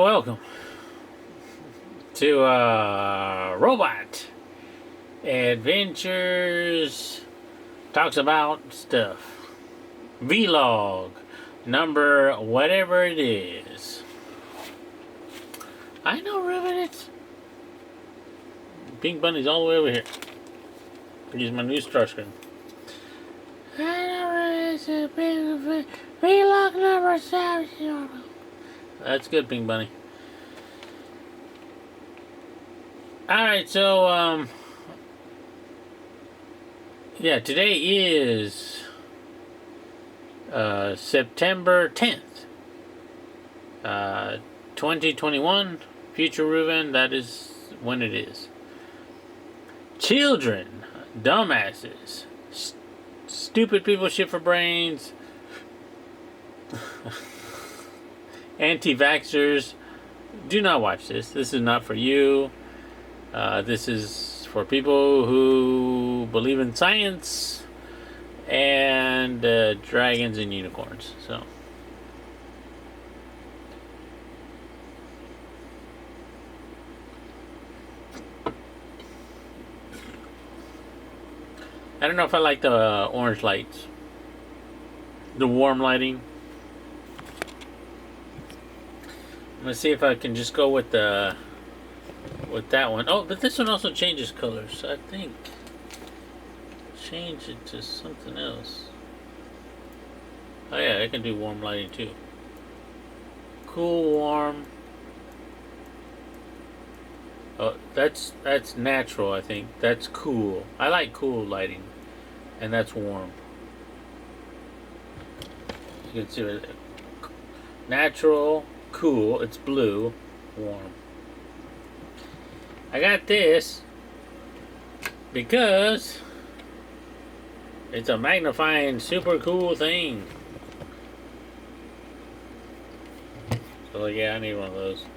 welcome to Robot Adventures Talks About Stuff. Vlog number whatever it is. I know, Ruben, it's Pink Bunny's all the way over here. Use my new start screen. I know, it's a big vlog number 7. That's good, Pink Bunny. Alright, so, yeah, today is September 10th, 2021. Future Ruben, that is when it is. Children, dumbasses, stupid people, shit for brains, anti-vaxxers, do not watch this. This is not for you. This is for people who believe in science and dragons and unicorns. So, I don't know if I like the orange lights, the warm lighting. I'm gonna see if I can just go with that one. Oh, but this one also changes colors. I think change it to something else. Oh yeah, I can do warm lighting too. Cool, warm. Oh, that's natural. I think that's cool. I like cool lighting, and that's warm. You can see it. Natural. Cool, it's blue, warm. I got this because it's a magnifying, super cool thing. So yeah, I need one of those.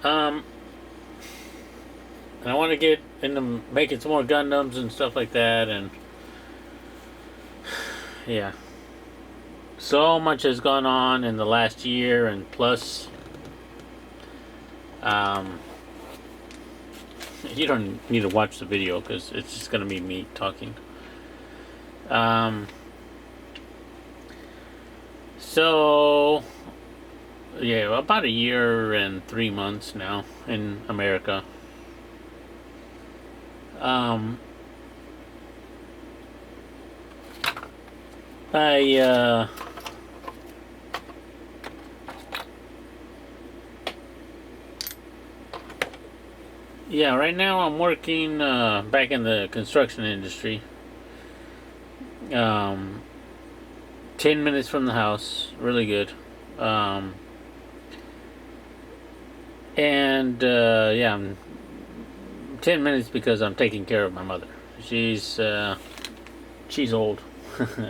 And I want to get into making some more Gundams and stuff like that, and yeah. So much has gone on in the last year and plus. You don't need to watch the video because it's just going to be me talking. So, yeah, about a year and 3 months now in America. Yeah, right now I'm working back in the construction industry. 10 minutes from the house, really good. And yeah, I'm 10 minutes because I'm taking care of my mother. She's old,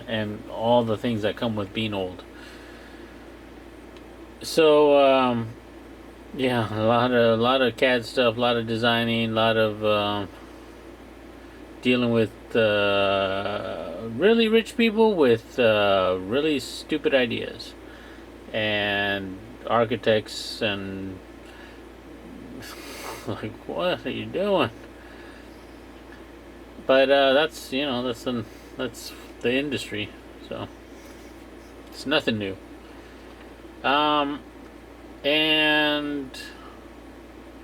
and all the things that come with being old. So yeah, a lot of CAD stuff, a lot of designing, a lot of dealing with really rich people with really stupid ideas, and architects, and like, what are you doing? But that's that's the industry, so it's nothing new. And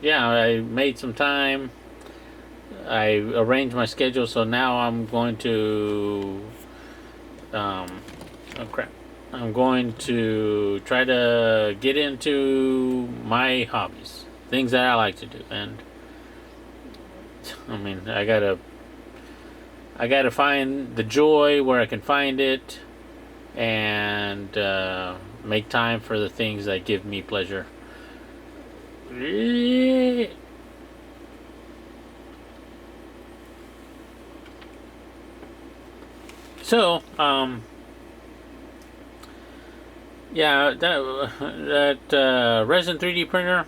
yeah, I made some time. I arranged my schedule, so now I'm going to oh crap, I'm going to try to get into my hobbies, things that I like to do. And I mean, I gotta find the joy where I can find it, and make time for the things that give me pleasure. So, yeah, that resin 3D printer,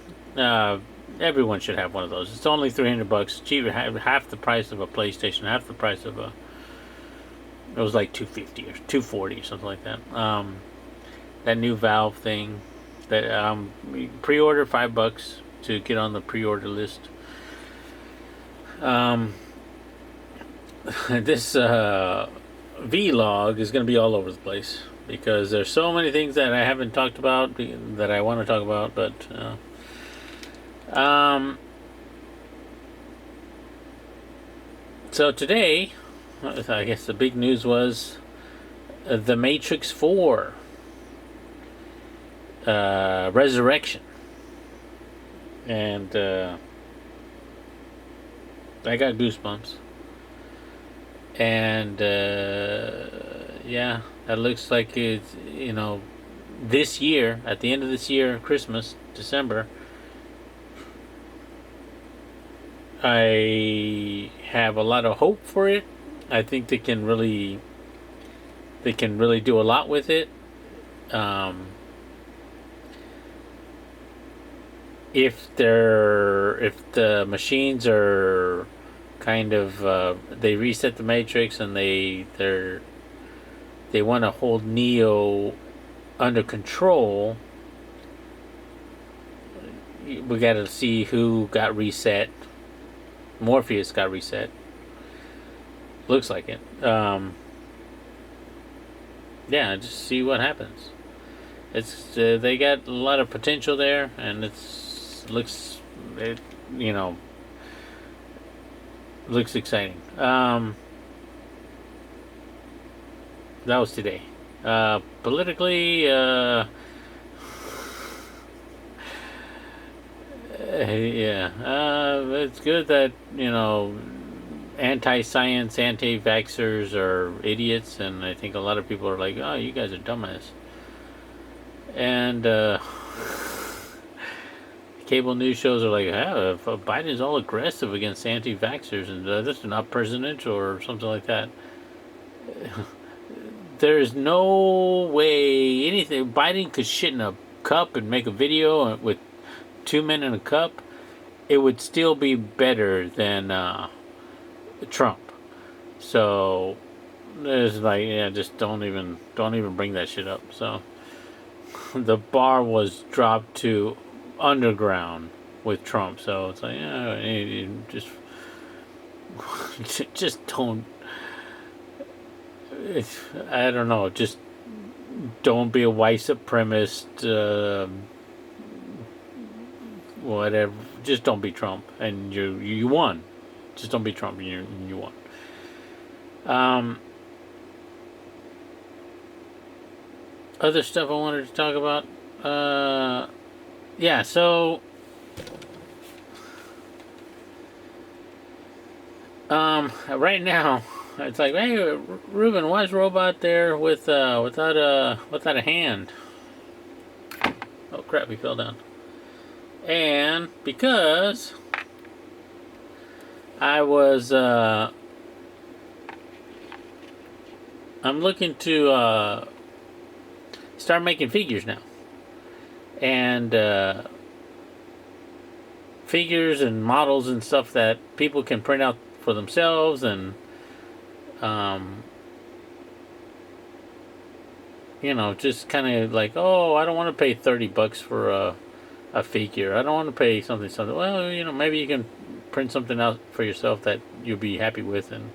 everyone should have one of those. It's only $300, cheaper, half the price of a PlayStation, half the price of a. It was like $250 or $240, something like that. That new Valve thing. Pre-order $5 to get on the pre-order list. This vlog is going to be all over the place because there's so many things that I haven't talked about that I want to talk about, but so today, I guess the big news was The Matrix 4 Resurrection. And I got goosebumps. And yeah, that looks like it's, this year, at the end of this year, Christmas, December, I have a lot of hope for it. I think they can really do a lot with it. If the machines are kind of they reset the Matrix and they want to hold Neo under control, we got to see who got reset. Morpheus got reset. Looks like it. Yeah, just see what happens. It's they got a lot of potential there, and looks exciting. That was today. Politically, yeah, it's good that anti-science, anti-vaxxers are idiots, and I think a lot of people are like, "Oh, you guys are dumbass." And cable news shows are like, if Biden is all aggressive against anti-vaxxers and this is not presidential or something like that. There's no way anything. Biden could shit in a cup and make a video with 2 men in a cup. It would still be better than Trump. So it's like, yeah, just don't even bring that shit up. So the bar was dropped to underground with Trump. So it's like, yeah, just don't. I don't know. Just don't be a white supremacist. Whatever. Just don't be Trump, and you won. Just don't be Trump, and you won. Other stuff I wanted to talk about. Yeah. So. Right now, it's like, hey, Ruben, why is Robot there without a hand? Oh crap, he fell down. And because I was I'm looking to start making figures now, and figures and models and stuff that people can print out for themselves, and just kind of like, oh, I don't want to pay $30 for a figure. I don't want to pay something. Well, maybe you can print something out for yourself that you'll be happy with, and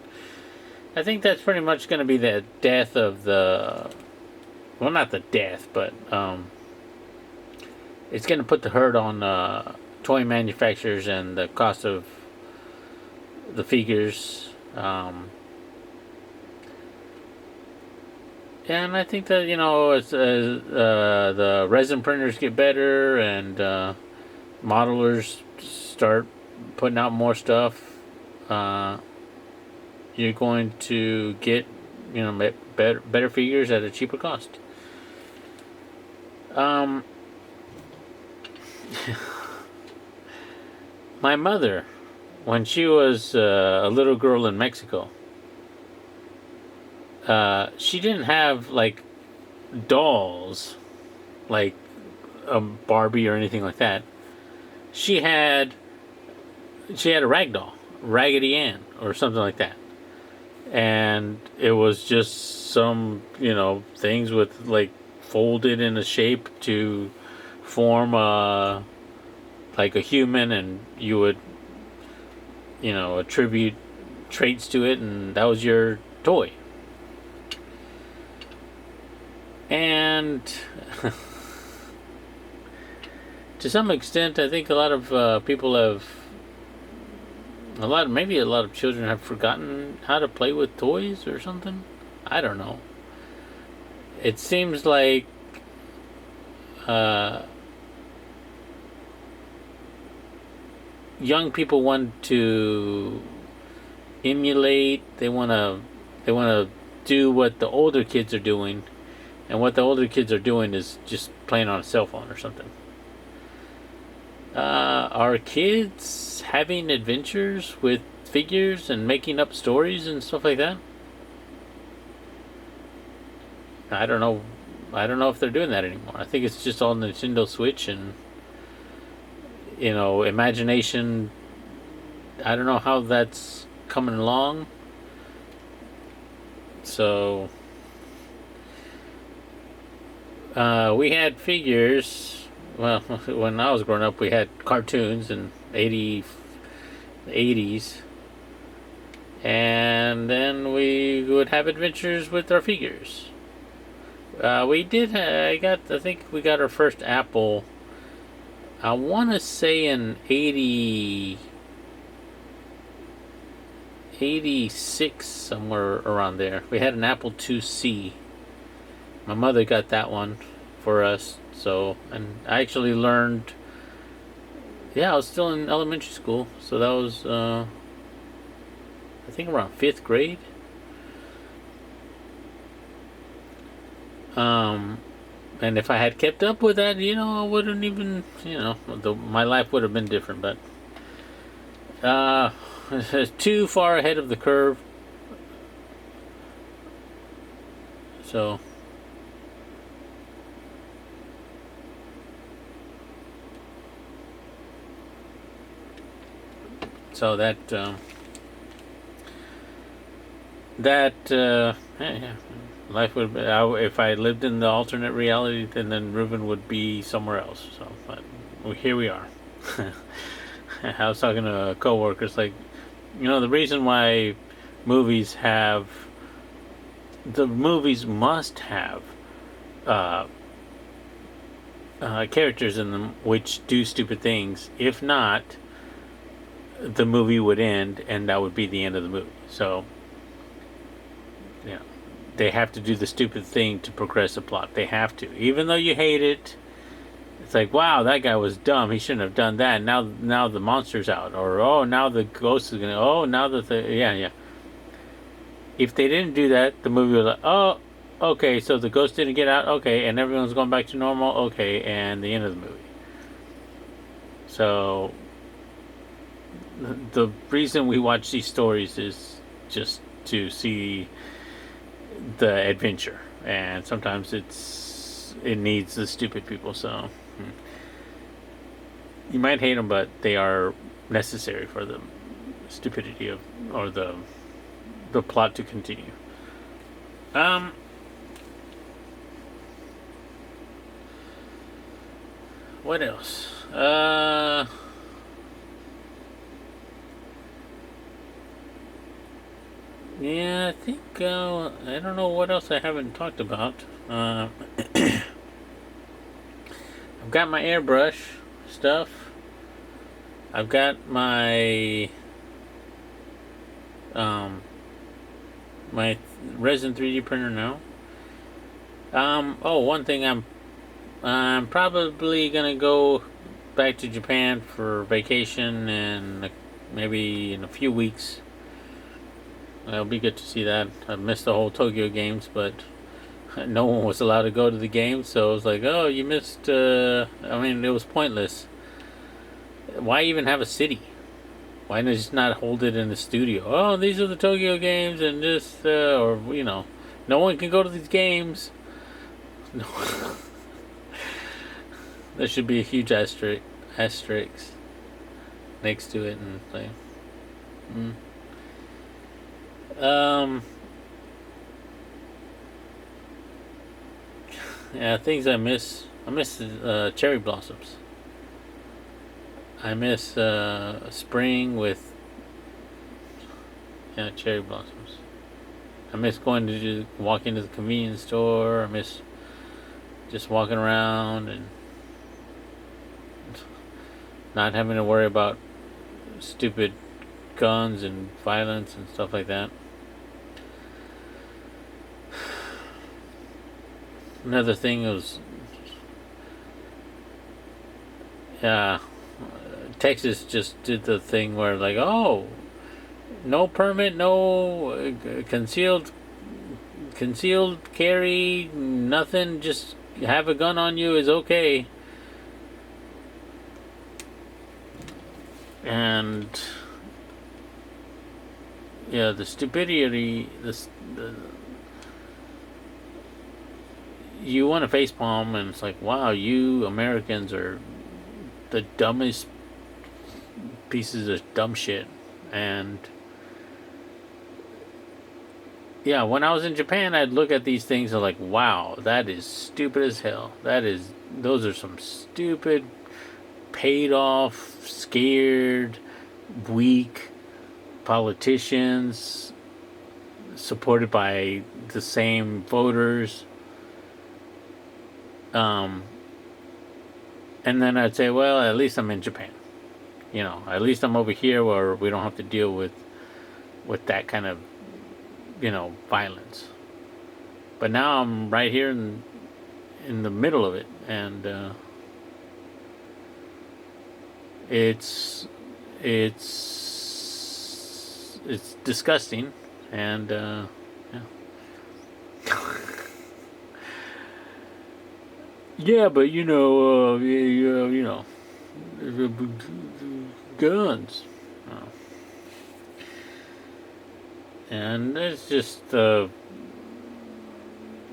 I think that's pretty much going to be the death of the. Well, not the death, but it's going to put the hurt on toy manufacturers and the cost of the figures. And I think that, as the resin printers get better and modelers start putting out more stuff, you're going to get, better figures at a cheaper cost. My mother, when she was a little girl in Mexico, she didn't have like dolls, like a Barbie or anything like that. She had a rag doll, Raggedy Ann or something like that, and it was just some things with like folded in a shape to form like a human, and you would, attribute traits to it, and that was your toy. And to some extent, I think a lot of people have maybe a lot of children have forgotten how to play with toys or something. I don't know. It seems like uh, young people want to emulate. They want to do what the older kids are doing, and what the older kids are doing is just playing on a cell phone or something. Are kids having adventures with figures and making up stories and stuff like that? I don't know. I don't know if they're doing that anymore. I think it's just all Nintendo Switch and imagination. I don't know how that's coming along. So we had figures. Well, when I was growing up, we had cartoons in the 80s, and then we would have adventures with our figures. We did. I think we got our first Apple. I want to say in 86, somewhere around there. We had an Apple IIc. My mother got that one for us. So, and I actually learned. Yeah, I was still in elementary school, so that was I think around 5th grade. And if I had kept up with that, I wouldn't even, my life would have been different. But too far ahead of the curve. So yeah, life would. If I lived in the alternate reality, then Ruben would be somewhere else. So, but here we are. I was talking to coworkers, like, the reason why movies must have uh, characters in them which do stupid things. If not, the movie would end, and that would be the end of the movie. So, they have to do the stupid thing to progress the plot. They have to, even though you hate it. It's like, wow, that guy was dumb. He shouldn't have done that. Now the monster's out, or now the ghost is gonna. Oh, now that yeah. If they didn't do that, the movie was like, oh, okay, so the ghost didn't get out. Okay, and everyone's going back to normal. Okay, and the end of the movie. So the reason we watch these stories is just to see the adventure, and sometimes it needs the stupid people. So you might hate them, but they are necessary for the stupidity of, or the plot to continue. What else? Yeah, I think I don't know what else I haven't talked about. I've got my airbrush stuff. I've got my my resin 3D printer now. One thing, I'm probably gonna go back to Japan for vacation, and maybe in a few weeks. It'll be good to see that. I missed the whole Tokyo games, but no one was allowed to go to the games, so it was like, oh, you missed. It was pointless. Why even have a city? Why not just not hold it in the studio? Oh, these are the Tokyo games, and just no one can go to these games. No. There should be a huge asterisk next to it, and say, yeah, things I miss I miss cherry blossoms. I miss spring with cherry blossoms. I miss going to walk into the convenience store. I miss just walking around and not having to worry about stupid guns and violence and stuff like that. Another thing was, Texas just did the thing where like, oh, no permit, no concealed carry, nothing. Just have a gun on you is okay. And yeah, the stupidity, you want to facepalm, and it's like, wow, you Americans are the dumbest pieces of dumb shit. And yeah, when I was in Japan, I'd look at these things and like, wow, that is stupid as hell. Those are some stupid, paid off, scared, weak politicians supported by the same voters. And then I'd say, well, at least I'm in Japan. At least I'm over here where we don't have to deal with that kind of, violence. But now I'm right here in the middle of it, and it's disgusting, and yeah. Yeah, but guns. Oh. And it's just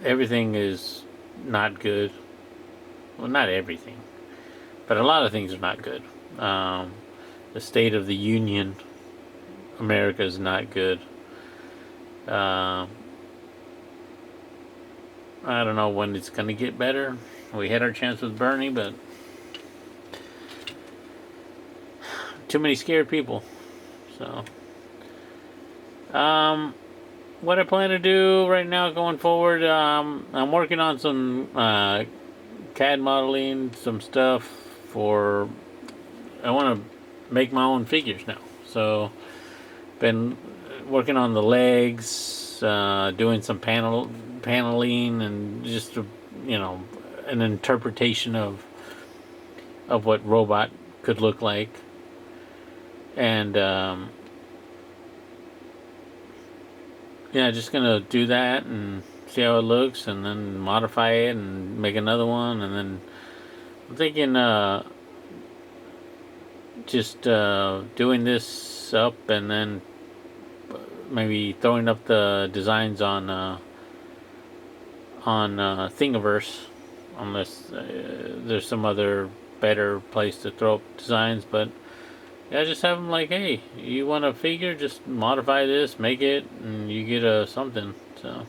everything is not good. Well, not everything, but a lot of things are not good. The State of the Union, America, is not good. I don't know when it's going to get better. We had our chance with Bernie, but too many scared people. So, what I plan to do right now going forward, I'm working on some CAD modeling, some stuff for. I want to make my own figures now. So, been working on the legs, doing some paneling, and just an interpretation of what robot could look like, and just gonna do that and see how it looks, and then modify it and make another one, and then I'm thinking just doing this up, and then maybe throwing up the designs on Thingiverse, unless there's some other better place to throw up designs. But yeah, just have them like, hey, you want a figure, just modify this, make it, and you get a something. So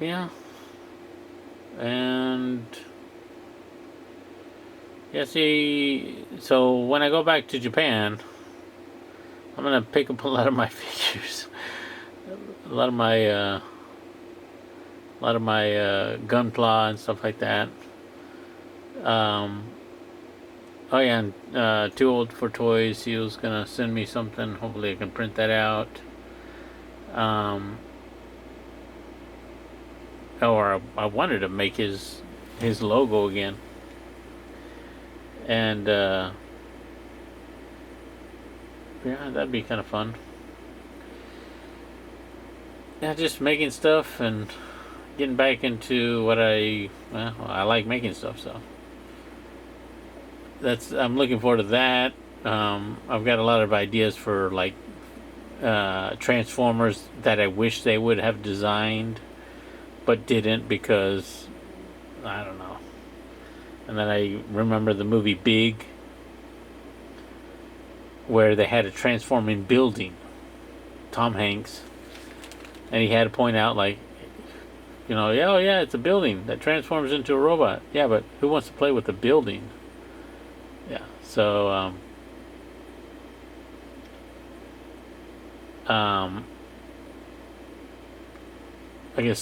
yeah, and yeah, see, so when I go back to Japan, I'm gonna pick up a lot of my figures, a lot of my Gunpla and stuff like that. Oh yeah, and Too Old for Toys, he was gonna send me something. Hopefully I can print that out. Or I wanted to make his logo again. And yeah, that'd be kind of fun. Yeah, just making stuff and getting back into what I like making stuff, so I'm looking forward to that. I've got a lot of ideas for like Transformers that I wish they would have designed but didn't, because I don't know. And then I remember the movie Big, where they had a transforming building, Tom Hanks, and he had to point out, like, Yeah, oh yeah, it's a building that transforms into a robot. Yeah, but who wants to play with the building? Yeah. So um, I guess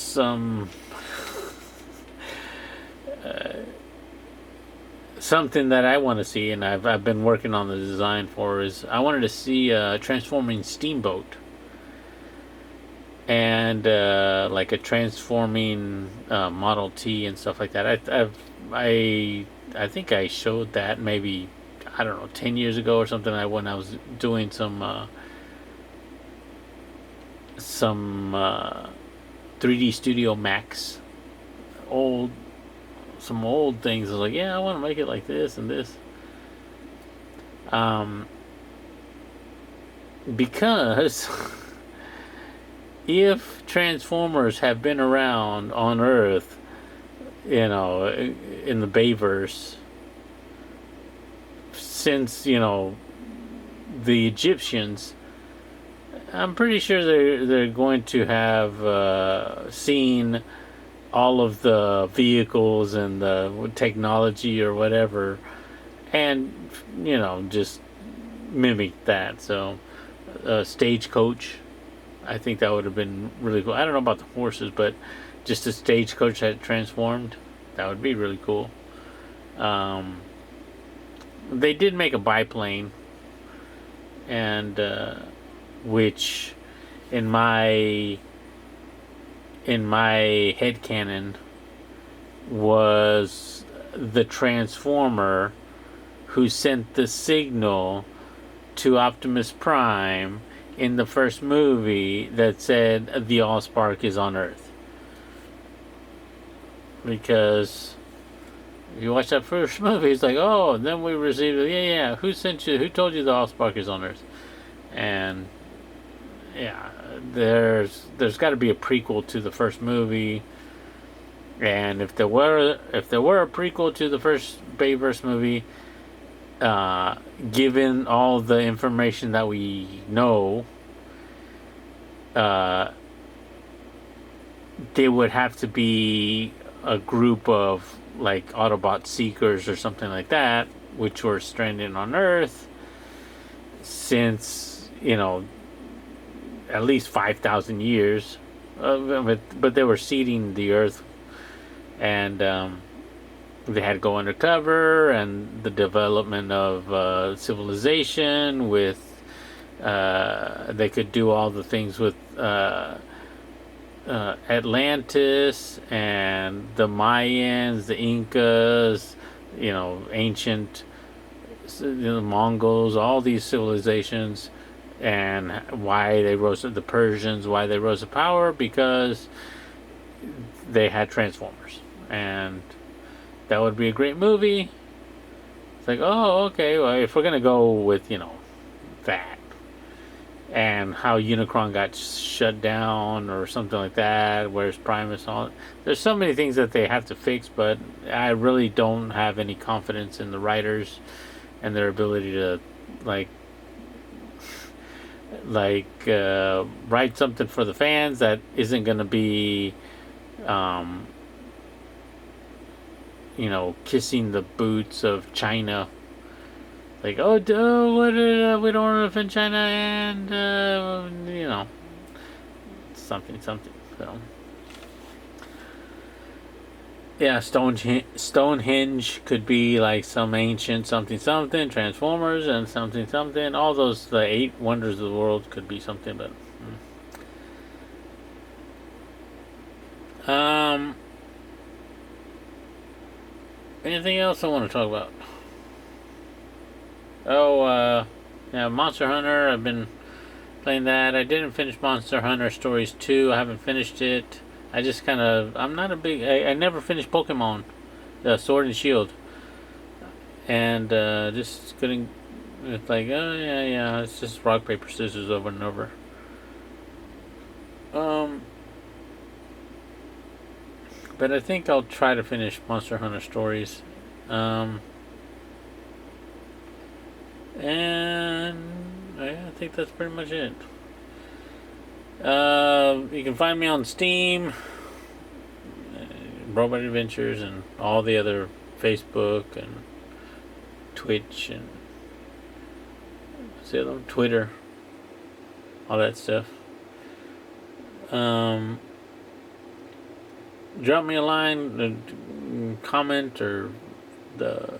something that I want to see, and I've been working on the design for, is I wanted to see a transforming steamboat, and like a transforming Model T and stuff like that. I think I showed that maybe, I don't know, 10 years ago or something. When I was doing some 3D Studio Max, old some old things. I was like, yeah, I want to make it like this and this. Um, because if Transformers have been around on Earth, in the Bayverse, since the Egyptians, I'm pretty sure they're going to have seen all of the vehicles and the technology or whatever, and just mimic that. So, stagecoach, I think that would have been really cool. I don't know about the horses, but just a stagecoach that transformed, that would be really cool. Um, they did make a biplane, and which in my headcanon was the Transformer who sent the signal to Optimus Prime in the first movie that said the Allspark is on Earth. Because if you watch that first movie, it's like, oh, then we received it. Yeah, who sent you? Who told you the Allspark is on Earth? And yeah, there's got to be a prequel to the first movie. And if there were a prequel to the first Bayverse movie, given all the information that we know, there would have to be a group of like Autobot seekers or something like that, which were stranded on Earth since at least 5,000 years, but they were seeding the Earth, and they had to go undercover, and the development of civilization with they could do all the things with Atlantis and the Mayans, the Incas, ancient the Mongols, all these civilizations, and why they rose to the Persians, why they rose to power, because they had Transformers, and that would be a great movie. It's like, oh, okay, well, if we're gonna go with that, and how Unicron got shut down or something like that, where's Primus, all there's so many things that they have to fix, but I really don't have any confidence in the writers and their ability to like write something for the fans that isn't going to be kissing the boots of China, like, oh, what, we don't want to offend China, and something. So yeah, Stonehenge could be like some ancient something, Transformers and something. All those, the 8 wonders of the world, could be something, but anything else I want to talk about? Oh, yeah, Monster Hunter. I've been playing that. I didn't finish Monster Hunter Stories 2. I haven't finished it. I just kind of, I'm not a big, I never finished Pokemon, Sword and Shield. And just couldn't, it's like, oh, yeah, it's just rock, paper, scissors over and over. But I think I'll try to finish Monster Hunter Stories. And I think that's pretty much it. You can find me on Steam. Robot Adventures and all the other Facebook and Twitch and what's the other one? Twitter, all that stuff. Drop me a line, comment, or the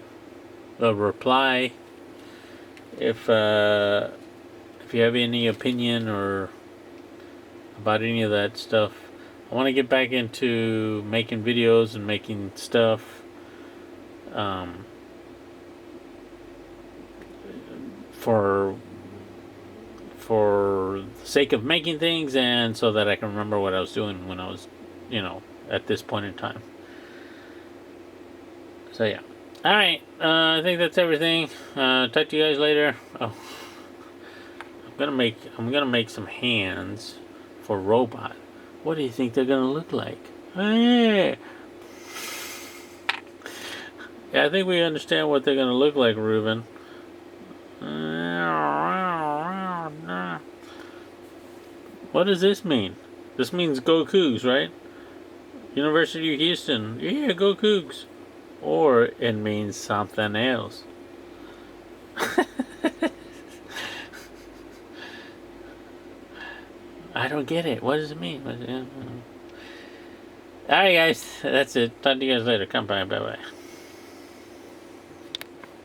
reply if you have any opinion or about any of that stuff. I want to get back into making videos and making stuff for the sake of making things, and so that I can remember what I was doing when I was, at this point in time. So yeah. All right. I think that's everything. Talk to you guys later. Oh, I'm gonna make some hands for robot. What do you think they're gonna look like? Hey. Yeah, I think we understand what they're gonna look like, Ruben. What does this mean? This means go Cougs, right? University of Houston. Yeah, go Cougs. Or it means something else. I don't get it. What does it mean? Alright, guys. That's it. Talk to you guys later. Come by. Bye-bye.